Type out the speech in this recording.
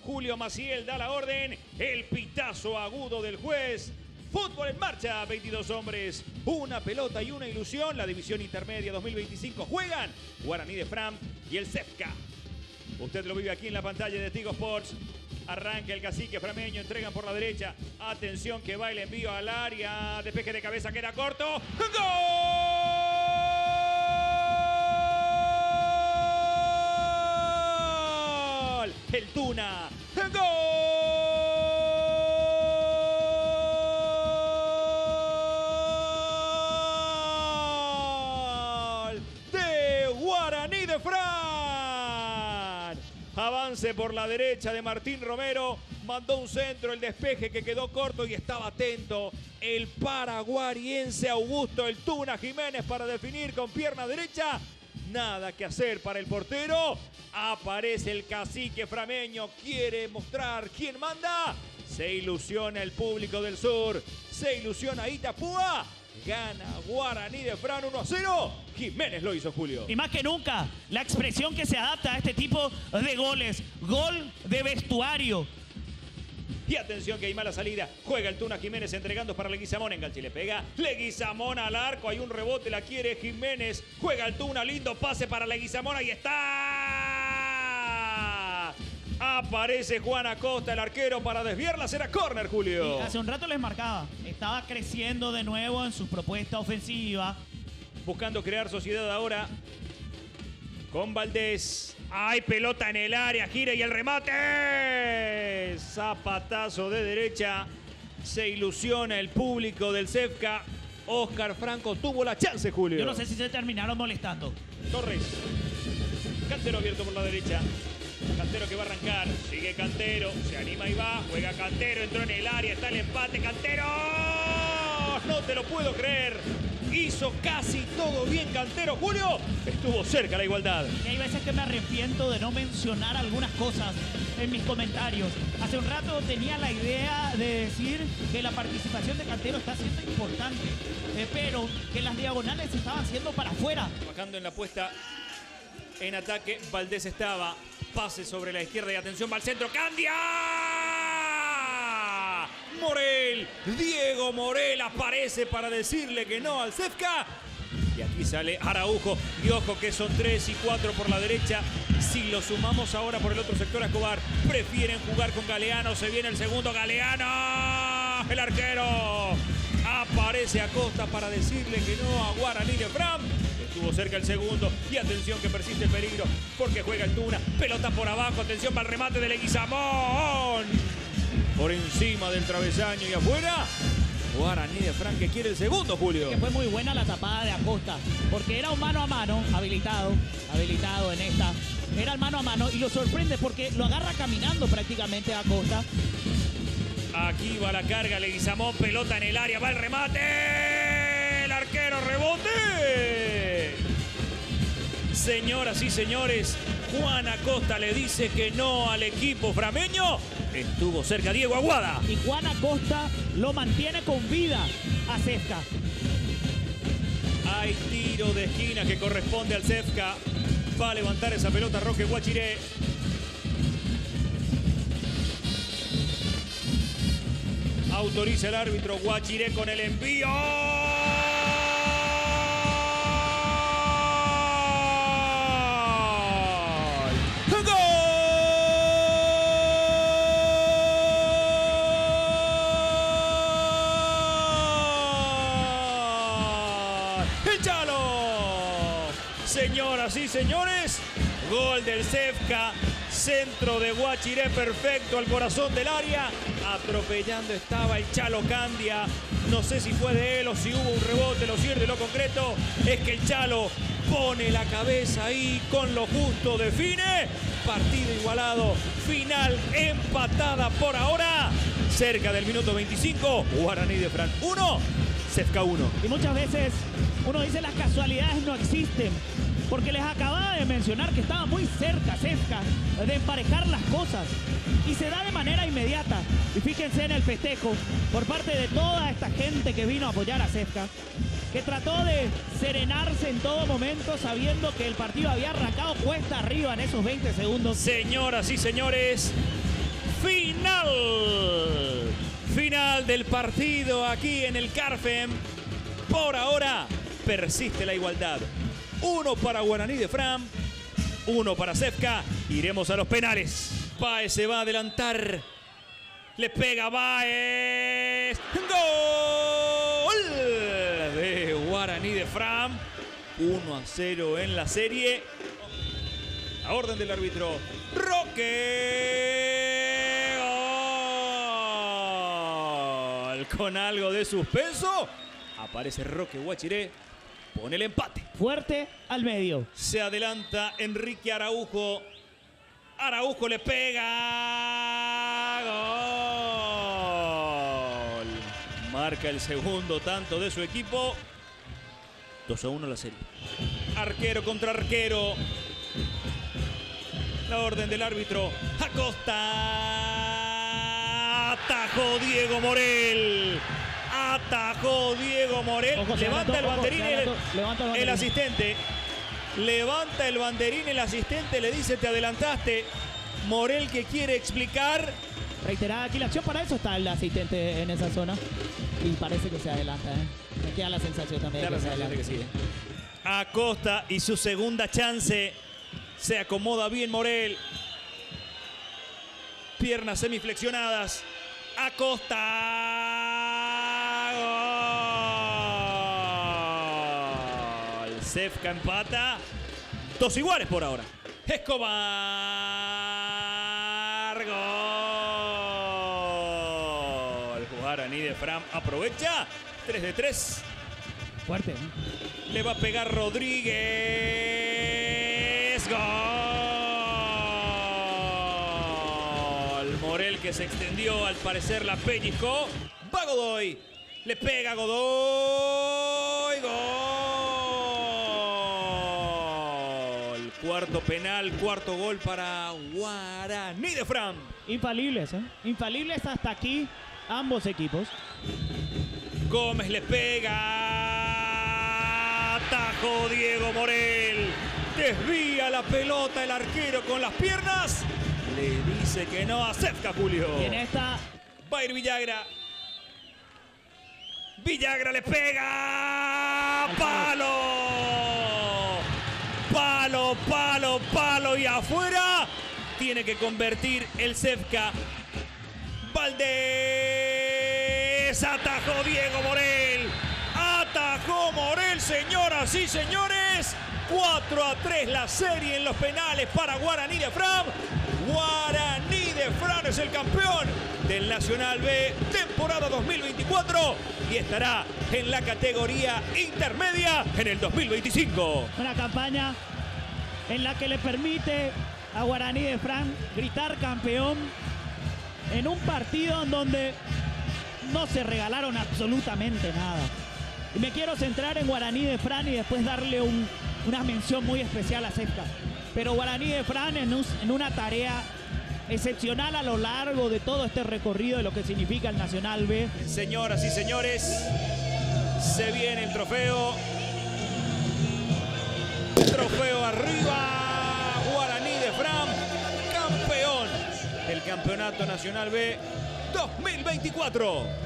Julio Maciel da la orden. El pitazo agudo del juez. Fútbol en marcha, 22 hombres, una pelota y una ilusión. La división intermedia 2025 juegan Guaraní de Fram y el CEFCA. Usted lo vive aquí en la pantalla de Tigo Sports. Arranca el cacique frameño, entregan por la derecha. Atención que va el envío al área. Despeje de cabeza, queda corto. ¡Gol! El Tuna. ¡Gol! De Guaraní de Fran. Avance por la derecha de Martín Romero. Mandó un centro, el despeje que quedó corto y estaba atento el paraguariense Augusto El Tuna Jiménez para definir con pierna derecha. Nada que hacer para el portero. Aparece el cacique frameño. Quiere mostrar quién manda. Se ilusiona el público del sur. Se ilusiona Itapúa. Gana Guaraní de Fran 1-0. Jiménez lo hizo, Julio. Y más que nunca, la expresión que se adapta a este tipo de goles. Gol de vestuario. Y atención que hay mala salida. Juega el Tuna Jiménez entregando para Leguizamón. Enganche, le pega Leguizamón al arco. Hay un rebote, la quiere Jiménez. Juega el Tuna, lindo pase para Leguizamón. Ahí está. Aparece Juan Acosta, el arquero, para desviarla. Será córner, Julio. Y hace un rato les marcaba. Estaba creciendo de nuevo en su propuesta ofensiva. Buscando crear sociedad ahora con Valdés. Hay pelota en el área, gira y el remate. Zapatazo de derecha. Se ilusiona el público del CEFCA. Oscar Franco tuvo la chance, Julio. Yo no sé si se terminaron molestando. Torres. Cantero abierto por la derecha. Cantero que va a arrancar. Sigue Cantero. Se anima y va. Juega Cantero. Entró en el área. Está el empate. Cantero. No te lo puedo creer. Hizo casi todo bien Cantero, Julio. Estuvo cerca la igualdad. Y hay veces que me arrepiento de no mencionar algunas cosas en mis comentarios. Hace un rato tenía la idea de decir que la participación de Cantero está siendo importante, pero que las diagonales estaban siendo para afuera. Bajando en la puesta en ataque, Valdés estaba. Pase sobre la izquierda y atención, va al centro. ¡Candia! Morel, Diego Morel aparece para decirle que no al CEFCA. Y aquí sale Araujo. Y ojo que son 3 y 4 por la derecha. Si lo sumamos ahora por el otro sector a Escobar, prefieren jugar con Galeano. Se viene el segundo, Galeano. El arquero. Aparece Acosta para decirle que no a Guaraní de Fram. Estuvo cerca el segundo. Y atención que persiste el peligro porque juega el Tuna. Pelota por abajo. Atención para el remate de Leguizamón. Por encima del travesaño y afuera. Guaraní de Fran que quiere el segundo, Julio. Que fue muy buena la tapada de Acosta, porque era un mano a mano, habilitado en esta. Era el mano a mano y lo sorprende porque lo agarra caminando prácticamente a Acosta. Aquí va la carga, Leguizamón, pelota en el área, va el remate. El arquero, rebote. Señoras y señores, Juan Acosta le dice que no al equipo frameño. Estuvo cerca Diego Aguada. Y Juan Acosta lo mantiene con vida a CEFCA. Hay tiro de esquina que corresponde al CEFCA. Va a levantar esa pelota Roque Guachiré. Autoriza el árbitro Guachiré con el envío. Señoras y señores, gol del CEFCA, centro de Guachiré perfecto al corazón del área, atropellando estaba el Chalo Candia, no sé si fue de él o si hubo un rebote, lo cierto y lo concreto es que el Chalo pone la cabeza ahí con lo justo, define, partido igualado, final empatada por ahora, cerca del minuto 25, Guaraní de Fran 1, CEFCA 1. Y muchas veces uno dice las casualidades no existen, porque les acababa de mencionar que estaba muy cerca CEFCA de emparejar las cosas y se da de manera inmediata. Y fíjense en el festejo por parte de toda esta gente que vino a apoyar a CEFCA, que trató de serenarse en todo momento sabiendo que el partido había arrancado cuesta arriba en esos 20 segundos. Señoras y señores, final. Final del partido aquí en el Carfem. Por ahora persiste la igualdad. 1 para Guaraní de Fram, 1 para CEFCA. Iremos a los penales. Báez se va a adelantar. Le pega Báez. ¡Gol! De Guaraní de Fram. 1-0 en la serie. A orden del árbitro Roque. Gol. Con algo de suspenso. Aparece Roque Guachiré. Pone el empate. Fuerte al medio. Se adelanta Enrique Araujo. Araujo le pega. Gol. Marca el segundo tanto de su equipo. 2-1 la serie. Arquero contra arquero. La orden del árbitro. Acosta. Atajó Diego Morel. Atajó Diego Morel. Ojo, levanta el banderín levanta el asistente. Levanta el banderín el asistente. Le dice: te adelantaste. Morel, que quiere explicar. Reiterada aquí la acción. Para eso está el asistente en esa zona. Y parece que se adelanta. Me queda la sensación también. Da la sensación de que sí. Acosta y su segunda chance. Se acomoda bien Morel. Piernas semiflexionadas. Acosta. Gol. CEFCA empata. 2 iguales por ahora. Escobar. Gol. Guaraní de Fram aprovecha. 3 de 3. Fuerte. Le va a pegar Rodríguez. Gol. Morel, que se extendió, al parecer la pellizcó. Va Godoy. Le pega Godoy. Gol. Cuarto penal, cuarto gol para Guaraní de Fram. Infalibles, ¿eh? Infalibles hasta aquí ambos equipos. Gómez le pega. Atajó Diego Morel. Desvía la pelota el arquero con las piernas. Le dice que no a CEFCA, Julio. Y en esta va a ir Villagra. Villagra le pega. ¡Palo! Palo, palo, palo. Y afuera tiene que convertir el CEFCA. Valdés. Atajó Diego Morel. Atajó Morel, señoras y señores. 4-3 la serie en los penales para Guaraní de Fram. Guaraní de Fram es el campeón del Nacional B temporada 2024 y estará en la categoría intermedia en el 2025. una campaña en la que le permite a Guaraní de Fram gritar campeón en un partido en donde no se regalaron absolutamente nada. Y me quiero centrar en Guaraní de Fram y después darle una mención muy especial a CEFCA. Pero Guaraní de Fram en una tarea excepcional a lo largo de todo este recorrido de lo que significa el Nacional B. Señoras y señores, se viene el trofeo. Trofeo arriba. Guaraní de Fram, campeón del Campeonato Nacional B 2024.